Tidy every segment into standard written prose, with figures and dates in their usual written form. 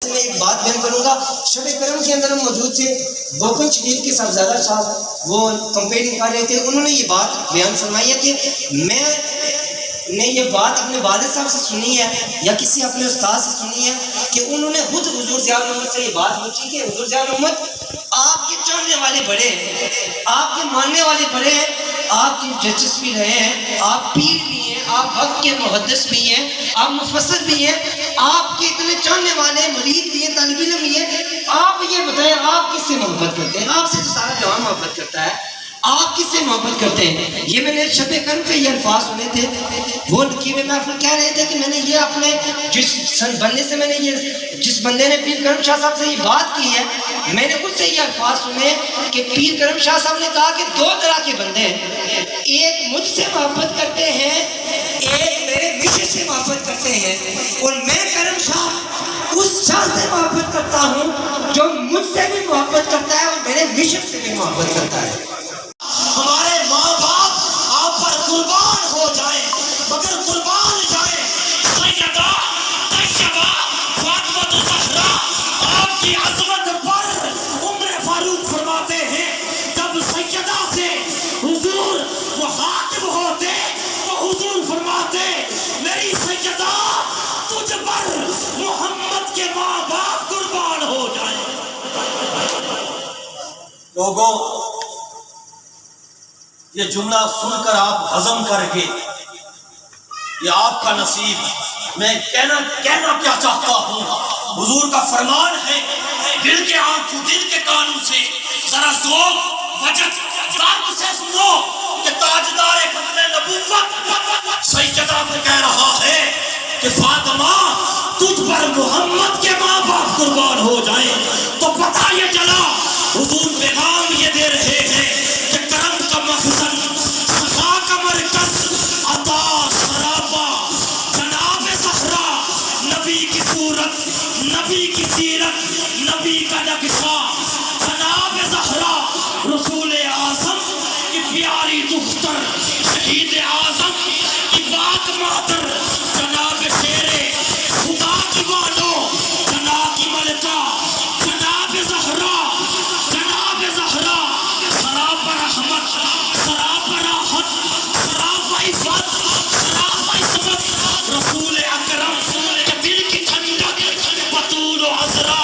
میں ایک بات بیان کروں گا. شب کرم کے اندر ہم موجود تھے. گوکن شریف کے صاحبزادہ صاحب وہ کمپیئرنگ کر رہے تھے. انہوں نے یہ بات بیان فرمائی ہے کہ میں نے یہ بات اپنے والد صاحب سے سنی ہے یا کسی اپنے استاد سے سنی ہے کہ انہوں نے خود حضور ضیاء الرحمت سے یہ بات پوچھی کہ حضور ضیاء الرحمت آپ کے چاہنے والے بڑے ہیں, آپ کے ماننے والے بڑے ہیں, آپ کی ججس بھی رہے ہیں, آپ پیر بھی ہیں, آپ وقت کے محدث بھی ہیں, آپ مفسر بھی ہیں, آپ کے اتنے چاہنے والے مرید بھی ہیں, طالب علم بھی ہیں. آپ یہ بتائیں آپ کس سے محبت کرتے ہیں؟ آپ سے تو سارا جوان محبت کرتا ہے, آپ کس سے محبت کرتے ہیں؟ یہ میں نے شب کرم پہ یہ الفاظ سنے تھے. وہ نقیب محفل کہہ رہے تھے کہ میں نے یہ اپنے جس بندے سے جس بندے نے پیر کرم شاہ صاحب سے یہ بات کی ہے, میں نے خود سے یہ الفاظ سنے کہ پیر کرم شاہ صاحب نے کہا کہ دو طرح کے بندے ہیں, ایک مجھ سے محبت کرتے ہیں, ایک میرے مشن سے محبت کرتے ہیں. اور میں کرم شاہ اس شاہ سے محبت کرتا ہوں جو مجھ سے بھی محبت کرتا ہے اور میرے مشن سے بھی محبت کرتا ہے. ہمارے ماں باپ آپ پر قربان ہو جائیں مگر قربان جائیں سیدہ طیبہ فاطمہ الزہرا آپ کی عظمت پر. عمر فاروق فرماتے ہیں جب سیدہ سے حضور مخاطب ہوتے تو حضور فرماتے میری سیدہ تجھ پر محمد کے ماں باپ قربان ہو جائیں. لوگوں یہ جملہ سن کر آپ ہضم کر کے یہ آپ کا نصیب. میں کہنا کیا چاہتا ہوں, حضور کا فرمان ہے دل کے آنکھوں دل کے کانوں سے ذرا ذوق وجد درد سے سنو کہ تاجدار ختم نبوت سیدہ پہ کہہ رہا ہے کہ فاطمہ تجھ پر محمد کے ماں باپ قربان ہو جائیں. تو پتہ یہ چلا حضور پیغام یہ دے رہے ہیں کہ کرم کا مخزن صفا کا مرکز عطا سراپا جناب زہرا نبی کی صورت نبی کی سیرت نبی کا نقشہ جناب زہرا رسول اعظم کی پیاری دختر شہید اعظم کی پاک مادر جناب شیر خدا کی بانو جناب کی ملکہ جناب زہرا سراپ رحمت سراپ راحت سراپ عزت سراپ عصمت رسول اکرم کے دل کی ٹھنڈک بطول و عذرا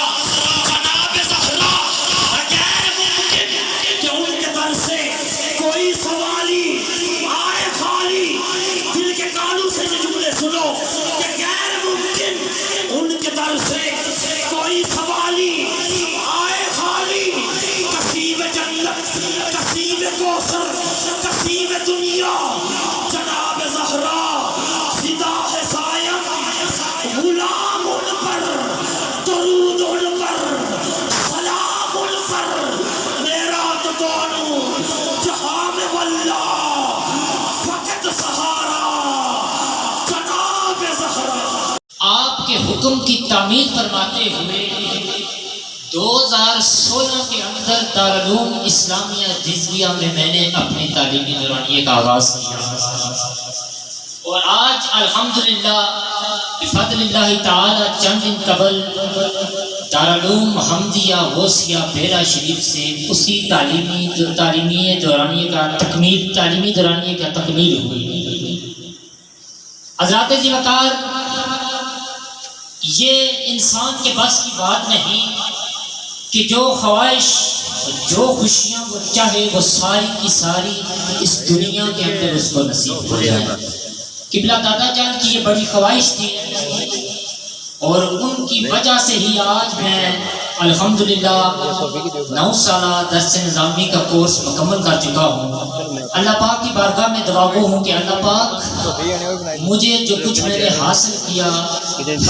جناب زہرا. غیر ممکن کہ ان کے در سے کوئی سوالی آئے خالی. دل کے کانوں سے یہ جملے سنو کہ غیر ممکن ان کے در سے کوئی سوالی آئے خالی. کسیب جنت کسیب کوثر کسیب دنیا جناب زہرا فدا ہے سایہ غلام ان پر درود ان پر سلام ان پر. میرا تو دونوں جہاں میں واللہ فقط سہارا جناب زہرا. آپ کے حکم کی تعمیل فرماتے ہوئے 2016 کے اندر دارالعلوم اسلامیہ جزویہ میں نے اپنی تعلیمی دورانیے کا آغاز کیا اور آج الحمدللہ بفضل اللہ تعالی چند دن قبل دارالعلوم محمدیہ غوثیہ بیلا شریف سے اسی تعلیمی دورانیے کا تکمیل ہوئی. حضرات ذی وقار, یہ انسان کے بس کی بات نہیں کہ جو خواہش جو خوشیاں وہ چاہے وہ ساری کی ساری اس دنیا کے اندر اس کو نصیب ہو جائے. قبلہ دادا جان کی یہ بڑی خواہش تھی اور ان کی وجہ سے ہی آج میں الحمدللہ 9 سالہ درس نظامی کا کورس مکمل کر چکا ہوں. اللہ پاک کی بارگاہ میں دعا گو ہوں کہ اللہ پاک مجھے جو کچھ میں نے حاصل کیا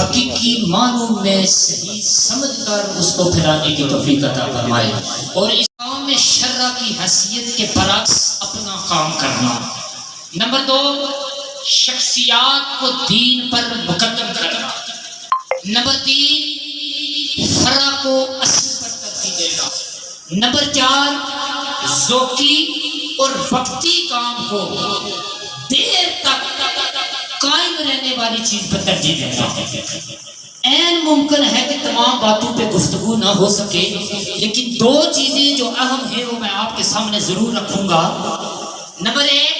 حقیقی معنوں میں صحیح سمجھ کر اس کو پھیلانے کی توفیق عطا فرمائے اور اس کام میں شرع کی حیثیت کے برعکس اپنا کام کرنا. نمبر 2, شخصیات کو دین پر مقدم کرنا. نمبر 3, فرع کو اصل پر ترجیح دینا. نمبر 4, ذوقی اور وقتی کام کو دیر تک قائم رہنے والی چیز پر ترجیح دینا. این ممکن ہے کہ تمام باتوں پہ گفتگو نہ ہو سکے، لیکن دو چیزیں جو اہم ہیں وہ میں آپ کے سامنے ضرور رکھوں گا۔ نمبر ایک،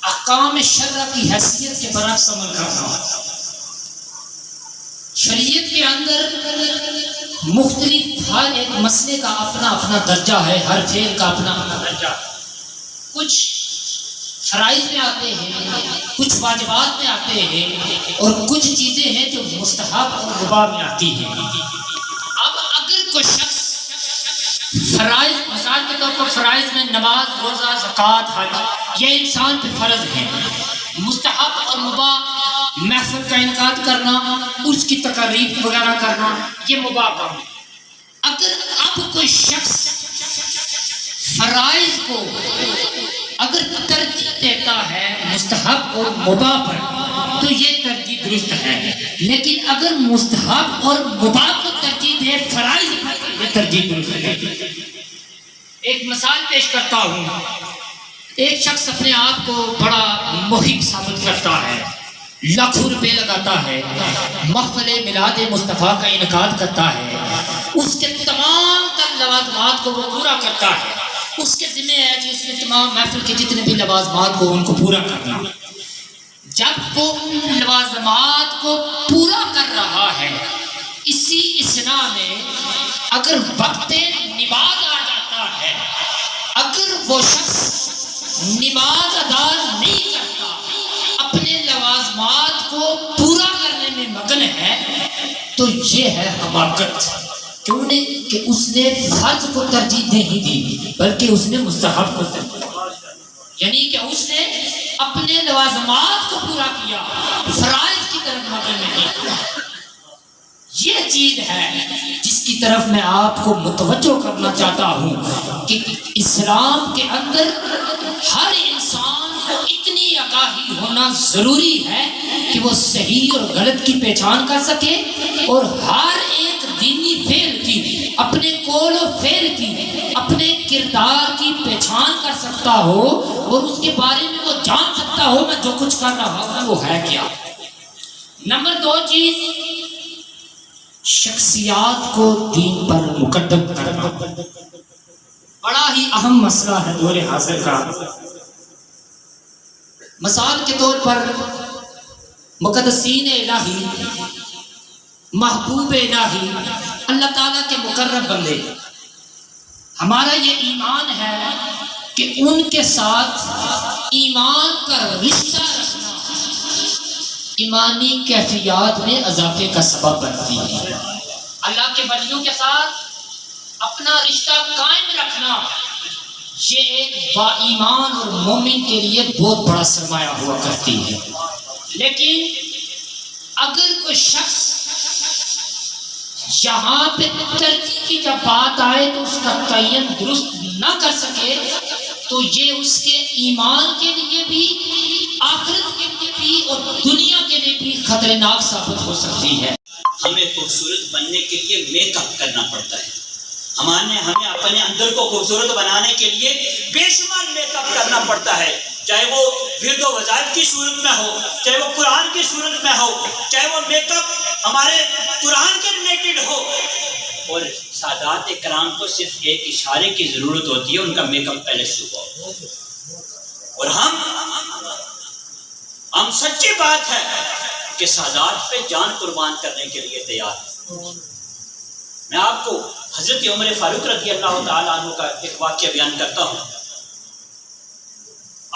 احکام شرع کی حیثیت کے برعکس عمل کرنا۔ شریعت کے اندر مختلف ہر ایک مسئلے کا اپنا اپنا درجہ ہے، ہر فعل کا اپنا اپنا درجہ ہے۔ کچھ فرائض میں آتے ہیں، کچھ واجبات میں آتے ہیں، اور کچھ چیزیں ہیں جو مستحب اور مباح میں آتی ہیں۔ اب اگر کوئی شخص فرائض، مثال کے طور پر فرائض میں نماز، روزہ، زکوٰۃ، حج، یہ انسان پہ فرض ہے۔ مستحب اور مباح، محفل کا انعقاد کرنا، اس کی تقریب وغیرہ کرنا، یہ مباح کام ہے۔ اگر اب کوئی شخص فرائض کو اگر ترجیح دیتا ہے مستحب اور مباح پر تو یہ ترجیح درست ہے، لیکن اگر مستحب اور مباح کو ترجیح دے فرائض پر، یہ ترجیح درست ہے۔ ایک مثال پیش کرتا ہوں۔ ایک شخص اپنے آپ کو بڑا محب ثابت کرتا ہے، لاکھوں روپے لگاتا ہے، محفل میلاد مصطفیٰ کا انعقاد کرتا ہے، اس کے تمام تر لوازمات کو وہ پورا کرتا ہے، اس کے ذمہ ہے کہ اس نے تمام محفل کے جتنے بھی لوازمات کو ان کو پورا کرنا۔ جب وہ ان لوازمات کو پورا کر رہا ہے، اسی اسنا میں اگر وقت نماز آ جاتا ہے، اگر وہ شخص نماز ادا نہیں کرتا، اپنے لوازمات کو پورا کرنے میں مگن ہے، تو یہ ہے حماقت۔ کیوں نہیں کہ اس نے فرض کو ترجیح نہیں دی بلکہ اس نے مستحب کو ترجیح دی، یعنی کہ اس نے اپنے لوازمات کو پورا کیا، فرائض کی طرف مگن نہیں۔ یہ چیز ہے جس کی طرف میں آپ کو متوجہ کرنا چاہتا ہوں کہ اسلام کے اندر ہر انسان کو اتنی آگاہی ہونا ضروری ہے کہ وہ صحیح اور غلط کی پہچان کر سکے، اور ہر ایک دینی فعل کی، اپنے قول و فعل کی، اپنے کردار کی پہچان کر سکتا ہو، اور اس کے بارے میں وہ جان سکتا ہو میں جو کچھ کر رہا ہوں وہ ہے کیا۔ نمبر دو چیز، شخصیات کو دین پر مقدم کرنا، بڑا ہی اہم مسئلہ ہے دور حاضر کا۔ مثال کے طور پر مقدسین الہی، محبوب الہی، اللہ تعالیٰ کے مقرب بندے، ہمارا یہ ایمان ہے کہ ان کے ساتھ ایمان کا رشتہ رکھنا ایمانی کیفیات میں اضافے کا سبب بنتی ہے۔ اللہ کے ولیوں کے ساتھ اپنا رشتہ قائم رکھنا یہ ایک با ایمان اور مومن کے لیے بہت بڑا سرمایہ ہوا کرتی ہے۔ لیکن اگر کوئی شخص یہاں پہ ترجیح کی جب بات آئے تو اس کا تعین درست نہ کر سکے تو یہ اس کے ایمان کے لیے بھی، آخرت کے لیے بھی اور دنیا کے لیے بھی خطرناک ثابت ہو سکتی ہے۔ ہمیں خوبصورت بننے کے لیے میک اپ کرنا پڑتا ہے، ہمیں اپنے اندر کو خوبصورت بنانے کے لیے بے شمار میک اپ کرنا پڑتا ہے، چاہے وہ ورد و وظائف کی صورت میں ہو، چاہے وہ قرآن کی صورت میں ہو، چاہے وہ میک اپ ہمارے قرآن کے ریلیٹڈ ہو۔ اور سادات کرام کو صرف ایک اشارے کی ضرورت ہوتی ہے، ان کا میک اپ پہلے شروع ہو، اور ہم سچی بات ہے کہ سادات پہ جان قربان کرنے کے لیے تیار ہیں۔ میں آپ کو حضرت عمر فاروق رضی اللہ تعالیٰ عنہ کا ایک واقعہ بیان کرتا ہوں۔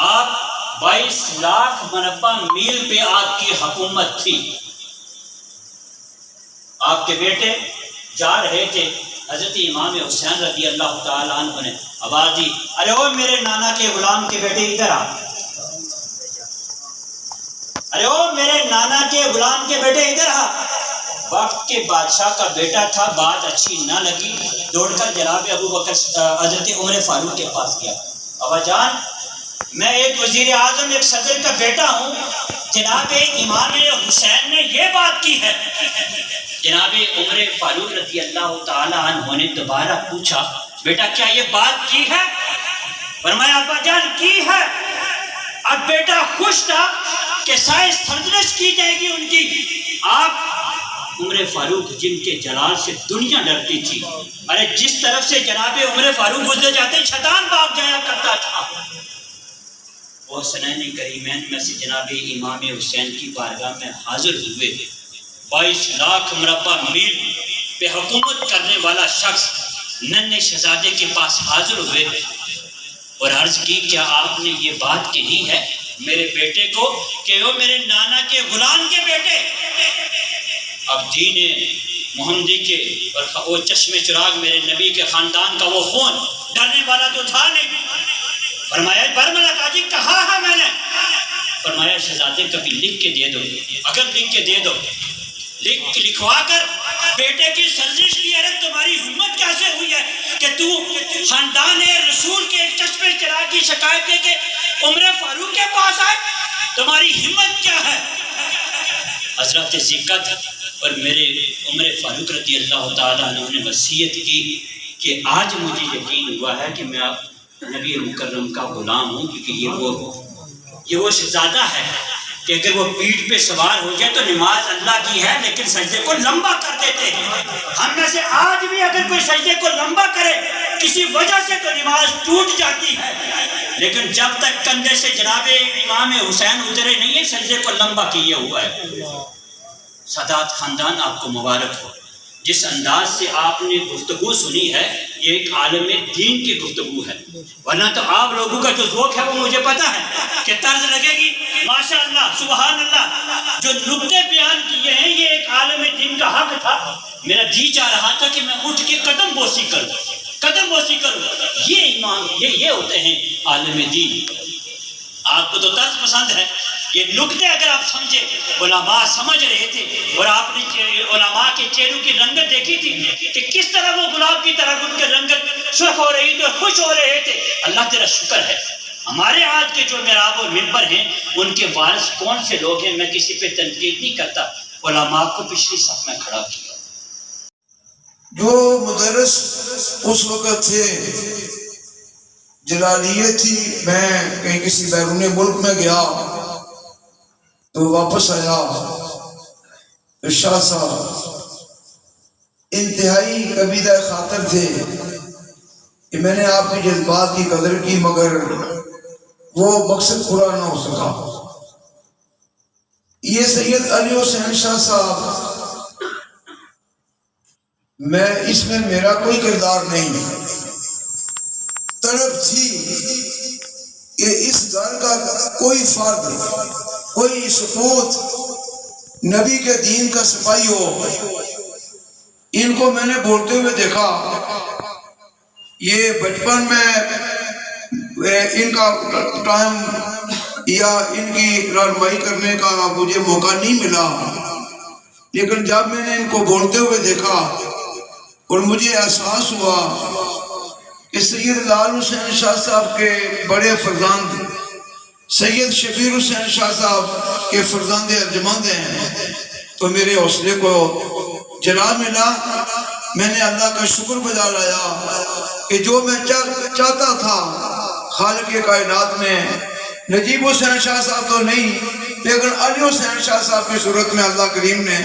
آپ 22 لاکھ مربع میل پہ آپ کی حکومت تھی، آپ کے بیٹے جا رہے تھے، حضرت امام حسین رضی اللہ تعالیٰ عنہ نے آواز دی، ارے او میرے نانا کے غلام کے بیٹے ادھر آ، ارے او میرے نانا کے غلام کے بیٹے ادھر آ۔ وقت کے بادشاہ کا بیٹا تھا، بات اچھی نہ لگی، دوڑ کر جناب ابو بکر حضرت عمر فاروق کے پاس گیا، ابا جان میں ایک وزیر اعظم، ایک صدر کا بیٹا ہوں، جناب امام حسین نے یہ بات کی ہے۔ جناب عمر فاروق رضی اللہ تعالی عنہ نے دوبارہ پوچھا، بیٹا کیا یہ بات کی ہے؟ فرمایا ابا جان کی ہے۔ اب بیٹا خوش تھا کہ سائز سرزنش کی جائے گی ان کی، آپ عمر فاروق جن کے جلال سے دنیا ڈرتی تھی، ارے جس طرف سے جناب عمر فاروق گزر جاتے شیطان بھاگ جایا کرتا تھا۔ وہ حسنین کریمین میں سے جناب امام حسین کی بارگاہ میں حاضر ہوئے، 22 لاکھ مربع میل پہ حکومت کرنے والا شخص ننھے شہزادے کے پاس حاضر ہوئے اور عرض کی کیا آپ نے یہ بات کہی ہے میرے بیٹے کو کہ وہ میرے نانا کے غلام کے بیٹے؟ اب دین محمدی کے اور وہ چشم چراغ میرے نبی کے خاندان کا وہ خون ڈرنے والا تو تھا نہیں۔ فرمایا برملا قاضی کہا ہے میں نے۔ فرمایا شہزادے کبھی لکھ کے دے دو، اگر لکھ کے دے دو، لکھوا کر بیٹے کی سرزش لی۔ ارے تمہاری ہمت کیسے ہوئی ہے کہ تو خاندان رسول کے ایک چشم چراغ کی شکایت دے کے عمر فاروق کے پاس آئے؟ تمہاری ہمت کیا ہے؟ حضرت ذکت اور میرے عمر فاروق رضی اللہ تعالیٰ عنہ نے وصیت کی کہ آج مجھے یقین ہوا ہے کہ میں نبی مکرم کا غلام ہوں، کیونکہ یہ وہ شہزادہ ہے کہ اگر وہ پیٹھ پہ سوار ہو جائے تو نماز اللہ کی ہے لیکن سجدے کو لمبا کر دیتے ہیں۔ ہم میں سے آج بھی اگر کوئی سجدے کو لمبا کرے کسی وجہ سے تو نماز ٹوٹ جاتی ہے، لیکن جب تک کندھے سے جناب امام حسین اترے نہیں ہے سجدے کو لمبا کیے ہوا ہے۔ سادات خاندان آپ کو مبارک ہو، جس انداز سے آپ نے گفتگو سنی ہے یہ ایک عالم دین کی گفتگو ہے، ورنہ تو آپ لوگوں کا جو ذوق ہے وہ مجھے پتا ہے کہ طرز لگے گی ماشاء اللہ سبحان اللہ۔ جو نکتے بیان کیے ہیں یہ ایک عالم دین کا حق تھا۔ میرا جی چاہ رہا تھا کہ میں اٹھ کے قدم بوسی کروں۔ یہ ایمان یہ ہوتے ہیں عالم دین۔ آپ کو تو طرز پسند ہے، یہ نکتے اگر آپ سمجھے، علماء سمجھ رہے تھے اور آپ نے علماء کے چہروں کی رنگت دیکھی تھی کہ کس طرح وہ گلاب کی طرح ان کی رنگت سرخ ہو رہی تھی اور خوش ہو رہے تھے۔ اللہ تیرا شکر ہے ہمارے آج کے جو محراب اور منبر ہیں ان کے وارث کون سے لوگ ہیں؟ میں کسی پہ تنقید نہیں کرتا، علماء کو پچھلی صف میں کھڑا کیا۔ جو مدرس اس وقت تھے جلالیت تھی، میں کہیں کسی بیرون ملک میں گیا تو واپس آیا تو شاہ صاحب انتہائی قبیلہ خاطر تھے کہ میں نے آپ کی جذبات کی قدر کی مگر وہ مقصد پورا نہ ہو سکا۔ یہ سید علی حسین شاہ صاحب، میں اس میں میرا کوئی کردار نہیں، طلب تھی کہ اس گھر کا کوئی فرد، کوئی سپوت نبی کے دین کا سپاہی ہو۔ ان کو میں نے بولتے ہوئے دیکھا، یہ بچپن میں ان کا ٹائم یا ان کی رہنمائی کرنے کا مجھے موقع نہیں ملا، لیکن جب میں نے ان کو بولتے ہوئے دیکھا اور مجھے احساس ہوا کہ سید لال حسین شاہ صاحب کے بڑے فرزند سید شبیر حسین شاہ صاحب کے فرزند ارجمند ہیں، تو میرے حوصلے کو جلا ملا۔ میں نے اللہ کا شکر بجا لایا کہ جو میں چاہتا تھا خالق کائنات میں نجیب حسین شاہ صاحب تو نہیں لیکن علی حسین شاہ صاحب کی صورت میں اللہ کریم نے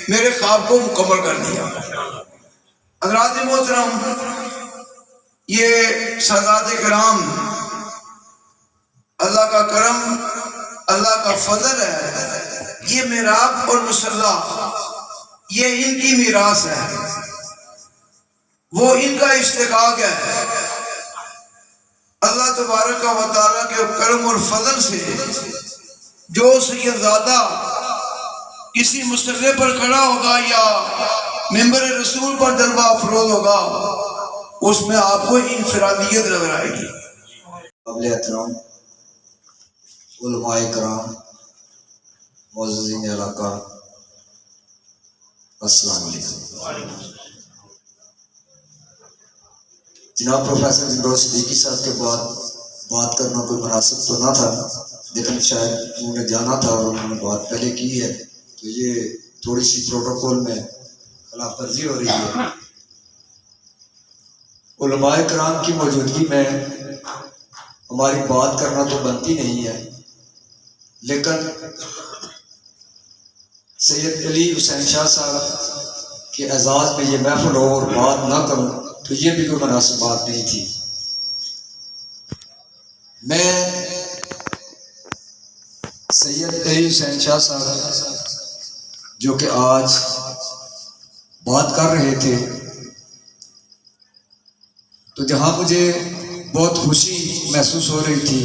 میرے خواب کو مکمل کر دیا۔ حضرات محترم، یہ سادات کرام، اللہ کا کرم، اللہ کا فضل ہے۔ یہ محراب اور مصلی یہ ان کی میراث ہے، وہ ان کا استحقاق ہے۔ اللہ تبارک و تعالیٰ کے کرم اور فضل سے جو سیدزادہ کسی مصلی پر کھڑا ہوگا یا ممبر رسول پر جلوہ افروز ہوگا، اس میں آپ کو انفرادیت نظر آئے گی۔ قابل احترام علماء کرام، معززین علاقہ، السلام علیکم۔ جناب پروفیسر زمرود صدیقی صاحب کے بعد بات کرنا کوئی مناسب تو نہ تھا، لیکن شاید انہوں نے جانا تھا اور انہوں نے بات پہلے کی ہے تو یہ تھوڑی سی پروٹوکول میں خلاف ورزی ہو رہی ہے۔ علماء کرام کی موجودگی میں ہماری بات کرنا تو بنتی نہیں ہے، لیکن سید علی حسین شاہ صاحب کے اعزاز میں یہ محفل ہو اور بات نہ کروں تو یہ بھی کوئی مناسب بات نہیں تھی. میں سید علی حسین شاہ صاحب جو کہ آج بات کر رہے تھے تو جہاں مجھے بہت خوشی محسوس ہو رہی تھی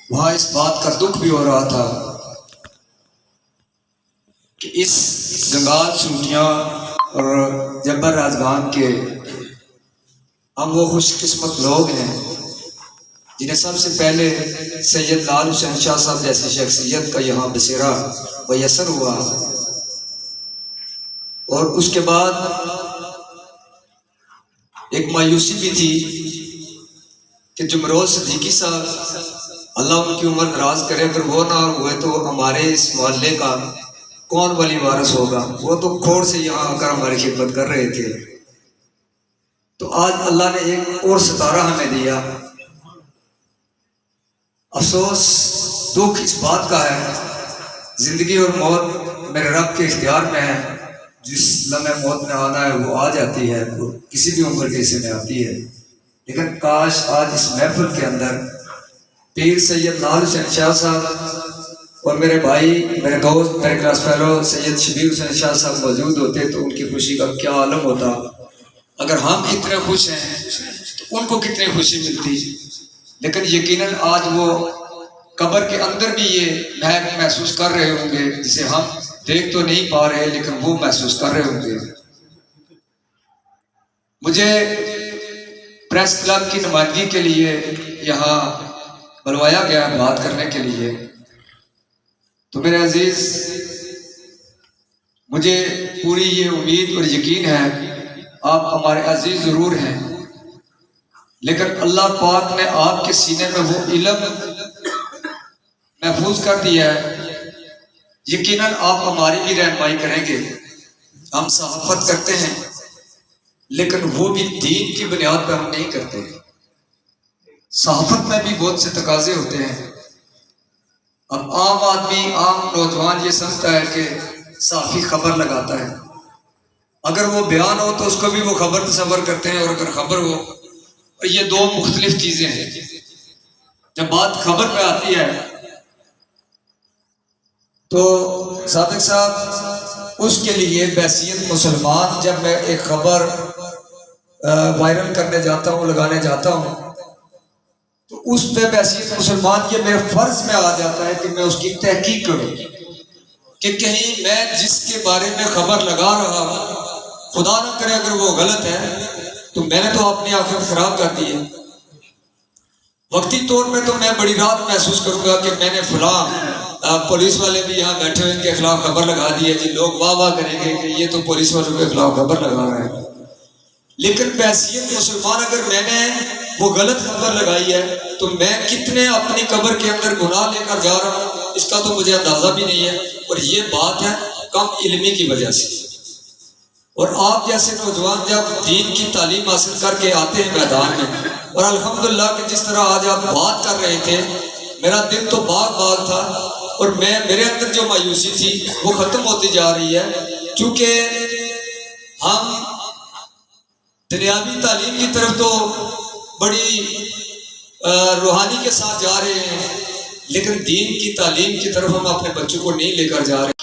وہاں اس بات کا دکھ بھی ہو رہا تھا کہ اس گنگال چوٹیاں اور جبر راجگان کے ہم وہ خوش قسمت لوگ ہیں جنہیں سب سے پہلے سید لال حسین شاہ صاحب جیسی شخصیت کا یہاں بسیرا میسر ہوا اور اس کے بعد ایک مایوسی بھی تھی کہ جمرود صدیقی صاحب اللہ ان کی عمر دراز کرے اگر وہ نہ ہوئے تو ہمارے اس محلے کا کون ولی وارث ہوگا. وہ تو کھوڑ سے یہاں آ کر ہماری خدمت کر رہے تھے. تو آج اللہ نے ایک اور ستارہ ہمیں دیا. افسوس دکھ اس بات کا ہے زندگی اور موت میرے رب کے اختیار میں ہے. جس لمحے موت میں آنا ہے وہ آ جاتی ہے, وہ کسی بھی عمر کے حصے میں آتی ہے. لیکن کاش آج اس محفل کے اندر پیر سید لال حسین شاہ صاحب اور میرے بھائی, میرے دوست, میرے کلاس فیلو سید شبیر حسین شاہ صاحب موجود ہوتے تو ان کی خوشی کا کیا عالم ہوتا. اگر ہم اتنے خوش ہیں تو ان کو کتنی خوشی ملتی. لیکن یقیناً آج وہ قبر کے اندر بھی یہ مہک محسوس کر رہے ہوں گے جسے ہم دیکھ تو نہیں پا رہے لیکن وہ محسوس کر رہے ہوں گے. مجھے پریس کلب کی نمائندگی کے لیے یہاں بلوایا گیا بات کرنے کے لیے. تو میرے عزیز, مجھے پوری یہ امید اور یقین ہے آپ ہمارے عزیز ضرور ہیں لیکن اللہ پاک نے آپ کے سینے میں وہ علم محفوظ کر دیا ہے. یقیناً آپ ہماری بھی رہنمائی کریں گے. ہم صحافت کرتے ہیں لیکن وہ بھی دین کی بنیاد پر ہم نہیں کرتے. صحافت میں بھی بہت سے تقاضے ہوتے ہیں. اب عام آدمی, عام نوجوان یہ سمجھتا ہے کہ صحافی خبر لگاتا ہے. اگر وہ بیان ہو تو اس کو بھی وہ خبر تصور کرتے ہیں, اور اگر خبر ہو, اور یہ دو مختلف چیزیں ہیں. جب بات خبر پہ آتی ہے تو صادق صاحب اس کے لیے بحیثیت مسلمان جب میں ایک خبر وائرل کرنے جاتا ہوں, لگانے جاتا ہوں, تو اس پہ بحیثیت مسلمان یہ میرے فرض میں آ جاتا ہے کہ میں اس کی تحقیق کروں کہ کہیں میں جس کے بارے میں خبر لگا رہا ہوں خدا نہ کرے اگر وہ غلط ہے تو میں نے تو اپنی آخرت خراب کر دی ہے. وقتی طور پہ تو میں بڑی رات محسوس کروں گا کہ میں نے فلاں پولیس والے بھی یہاں بیٹھے ہوئے ان کے خلاف خبر لگا دی ہے جی, لوگ واہ واہ کریں گے کہ یہ تو پولیس والوں کے خلاف خبر لگا رہے ہیں. لیکن بحیثیت مسلمان اگر میں نے وہ غلط خبر لگائی ہے تو میں کتنے اپنی قبر کے اندر گناہ لے کر جا رہا ہوں اس کا تو مجھے اندازہ بھی نہیں ہے. اور یہ بات ہے کم علمی کی وجہ سے. اور آپ جیسے نوجوان جب دین کی تعلیم حاصل کر کے آتے ہیں میدان میں, اور الحمدللہ کہ جس طرح آج آپ بات کر رہے تھے میرا دل تو باغ باغ تھا, اور میرے اندر جو مایوسی تھی وہ ختم ہوتی جا رہی ہے. کیونکہ ہم دنیاوی تعلیم کی طرف تو بڑی روحانی کے ساتھ جا رہے ہیں لیکن دین کی تعلیم کی طرف ہم اپنے بچوں کو نہیں لے کر جا رہے.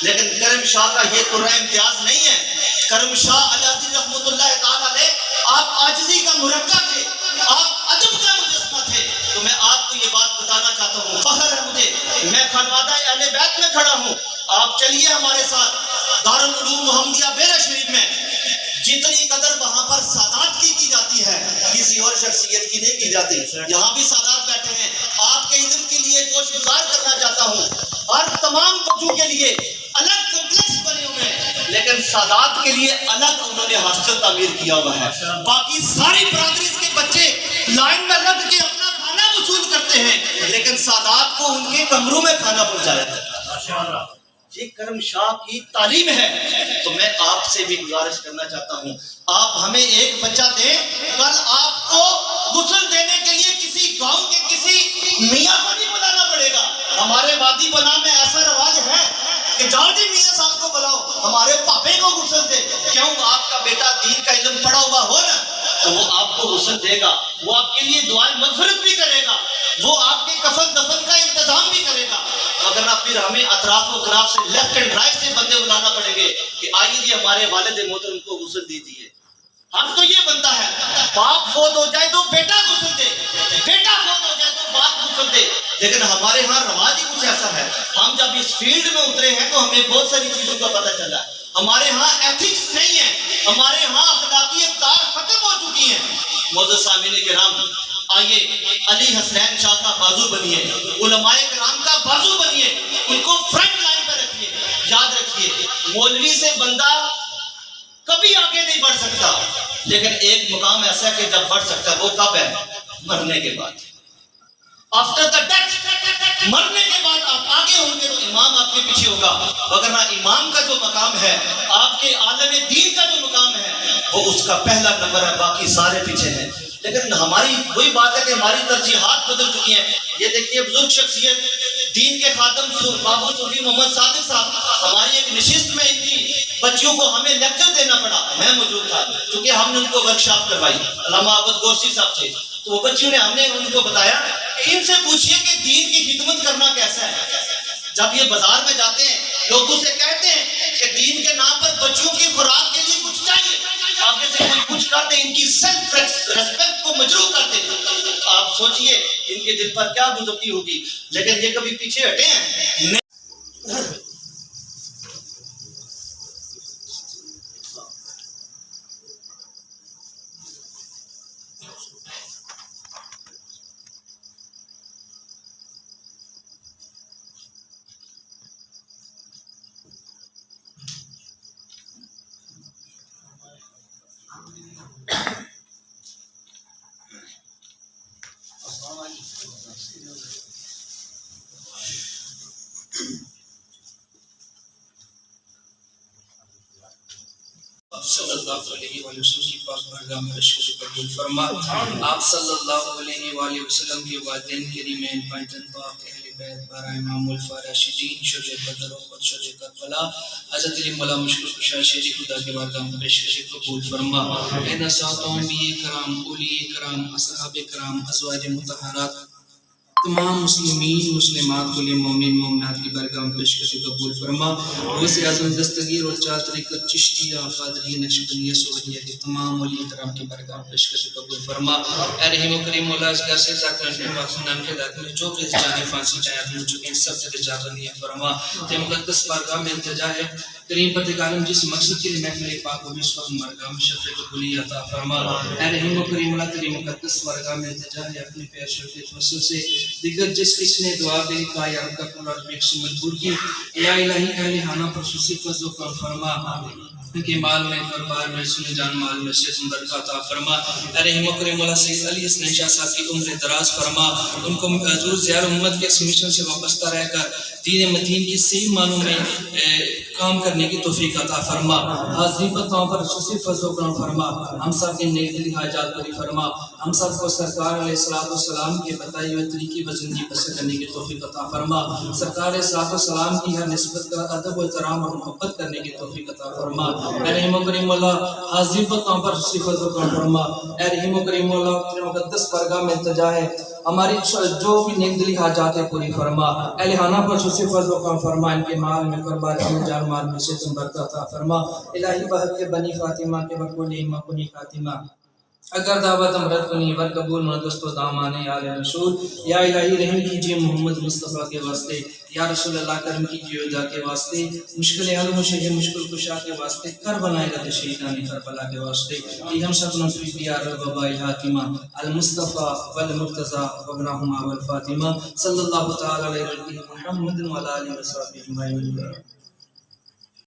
لیکن کرم شاہ کا یہ تو امتیاز نہیں ہے. کرم شاہ علیہ رحمۃ اللہ تعالیٰ علیہ آپ عاجزی کا مرکب تھے, آپ ادب کا مجسمہ تھے. تو میں آپ کو یہ بات بتانا چاہتا ہوں, فخر ہے مجھے, میں خانوادہ اہل بیت میں کھڑا ہوں. آپ چلیے ہمارے ساتھ دارالعلوم محمدیہ بیرا شریف میں. جتنی قدر وہاں پر سادات کی جاتی ہے کسی اور شخصیت کی نہیں کی جاتی. یہاں بھی سادات بیٹھے ہیں. آپ کے علم کے لیے گوش گزار کرنا چاہتا ہوں. اور تمام بچوں کے لیے الگ کمپلیکس بنے ہوئے ہیں لیکن سادات کے لیے الگ انہوں نے ہاسٹل تعمیر کیا ہوا ہے. باقی ساری برادریز کے بچے لائن میں لگ کے اپنا کھانا وصول کرتے ہیں لیکن سادات کو ان کے کمروں میں کھانا پہنچایا جاتا ہے. یہ کرم شاہ کی تعلیم ہے. تو میں آپ سے بھی گزارش کرنا چاہتا ہوں, آپ ہمیں ایک بچہ دیں, کل آپ کو غسل دینے کے لیے کسی گاؤں کے کسی میاں کو نہیں بلانا پڑے گا. ہمارے وادی بنا میں ایسا رواج ہے کہ جاؤ جی میاں صاحب کو بلاؤ ہمارے پاپے کو غسل دے. کیوں؟ آپ کا بیٹا دین کا علم پڑھا ہوا ہو نا تو وہ آپ کو غسل دے گا, وہ آپ کے لیے دعائیں مغفرت بھی کرے گا, وہ آپ کے کفن دفن کا انتظام بھی کرے گا. اگر نہ پھر ہمیں اطراف و اطراف سے لیفٹ اینڈ رائٹ سے بندے بلانا پڑیں گے کہ آئیے جی ہمارے والد محترم کو غسل دیجیے. حق تو یہ بنتا ہے باپ فوت ہو جائے تو بیٹا غسل دے, بیٹا فوت ہو جائے تو باپ غسل دے. لیکن ہمارے ہاں رواج ہی کچھ ایسا ہے, ہم جب اس فیلڈ میں اترے ہیں تو ہمیں بہت ساری چیزوں کا پتہ چلا. ہمارے ہاں ایتھکس نہیں ہے, ہمارے ہاں اخلاقی اقدار ختم ہو چکی ہیں. معزز سامعین کرام, آئیے علی حسنین شاہ کا بازو بنیے, علماء کرام کا بازو بنیے, ان کو فرنٹ لائن پہ رکھیے. یاد رکھیے مولوی سے بندہ کبھی آگے نہیں بڑھ سکتا, لیکن ایک مقام ایسا ہے کہ جب بڑھ سکتا ہے وہ کب ہے؟ مرنے کے بعد. آفٹر دا ڈیتھ, مرنے کے بعد آپ آگے ہوں گے تو امام آپ کے پیچھے ہوگا, وگرنہ امام کا جو مقام ہے, آپ کے عالم دین کا جو مقام ہے, وہ اس کا پہلا نمبر ہے, باقی سارے پیچھے ہیں. لیکن ہماری وہی بات ہے کہ ہماری ترجیحات بدل چکی ہیں. یہ دیکھیے بزرگ شخصیت دین کے خاتم بابو صوفی محمد صادق صاحب, ہماری ایک نشست میں ان کی بچیوں کو ہمیں لیکچر دینا پڑا, میں موجود تھا کیونکہ ہم نے ان کو ورکشاپ کروائی علامہ عابد گورسی صاحب سے. تو وہ بچیوں نے ہم نے ان کو بتایا کہ ان سے پوچھئے کہ دین کی خدمت کرنا کیسا ہے. جب یہ بازار میں جاتے ہیں لوگوں سے کہتے ہیں کہ دین کے نام پر بچوں کی خوراک کے لیے کچھ چاہیے, آگے سے کوئی کچھ کر دے, ان کی سیلف ریسپیکٹ کو مجروح کر دے, آپ سوچئے ان کے دل پر کیا گزرتی ہوگی. لیکن یہ کبھی پیچھے ہٹے ہیں؟ صلی اللہ علیہ وآلہ وسلم کی پاک بارگاہ میں اشکر قبول فرما. آپ صلی اللہ علیہ وآلہ وسلم کے والدین کریمین پنجن پاک اہل بیت بارہ امام الفارشدین شجع بدر و خود شجع کربلا حضرت علی مولا مشکل کشا شیری خدا کے بارگاہ میں اشکر قبول فرما. اے نساتوں انبیاء کرام, اولیاء کرام, اصحاب کرام, ازواج مطہرات, تمام مسلمین مسلمات کل مومن مومنات کی بارگاہ میں پیشکش قبول فرما. غوث اعظم دستگیر اور چار طریقت چشتیہ قادریہ نقشبندیہ سعودیہ کے تمام ولی کرام کی بارگاہ میں پیشکش قبول فرما. اے رحیم و کریم مولا اس گھر سے ذاکر نے معصومان کے ذات میں جو بھی اس جانے پھانسی چاہے اپنے چکے ہیں سب سے جاغنیہ فرما. تے مقدس بارگاہ میں التجا ہے کریم پردگارم جس مقصد کے لیے محفل پاک و اس وقت بارگاہ میں شفیع قبولی عطا فرما. اے رحیم و کریم مولا تیری مقدس بارگاہ میں التجا ہے اپنے پیار شفیع وصل سے دیگر جس کس نے دعا دے کا یا رب کا پورا بیک سے مجبور کی, یا الہی اہل حانہ پر خصوصی فضل و کرم فرما کہ مال میں دربار میں سن جان مال میں سے برکت عطا فرما. اے رحیم و کریم مولا سید علی حسنین شاہ صاحب کی عمر دراز فرما, ان کو حضور زیار امت کے اس مشن سے وابستہ رہ کر دین متین کی صحیح معنوں میں کام کرنے کی توفیق عطا فرما. حاضری پر پر خصوصی فضل و کرم فرما. ہم سب کے نیک دلی حاجات پوری فرما. ہم سب کو سرکار علیہ السلام کے بتائے ہوئے طریقے پر زندگی بسر کرنے کی توفیق عطا فرما. سرکار علیہ السلام کی ہر نسبت کا ادب و احترام اور محبت کرنے کی توفیق عطا فرما. اے رحیم و کریم مولا حاضری پر پر خصوصی فضل و کرم فرما. اے رحیم و کریم مولا تیرے مقدس بارگاہ میں التجا ہے ہماری جو بھی نیک دلی حاجات ہے پوری فرما. اے لہانہ پر خصوصی فضل و کرم فرما. ان کے مال میں قربان میں جان مال میں سے تم برکت عطا فرما. الہی بحق کے بنی فاطمہ کے وقول امہ کنی خاتمہ اگر دعوت امرت کنی ور قبول مردست و دامان آل رسول. یا الہی رحم کیجئے محمد مصطفیٰ کے واسطے, یا رسول اللہ کرم کیجئے ادا کے واسطے, مشکل حل مشکل مشکل کشا کے واسطے, کر بنائے رد شہیدان کربلا کے واسطے. کہ ہم سب نفی دیار وبائی حاتمہ المصطفیٰ والمرتضیٰ وابنہما والفاطمہ صلی اللہ تعالی علیہ محمد و علیہ وسلم اجمعین.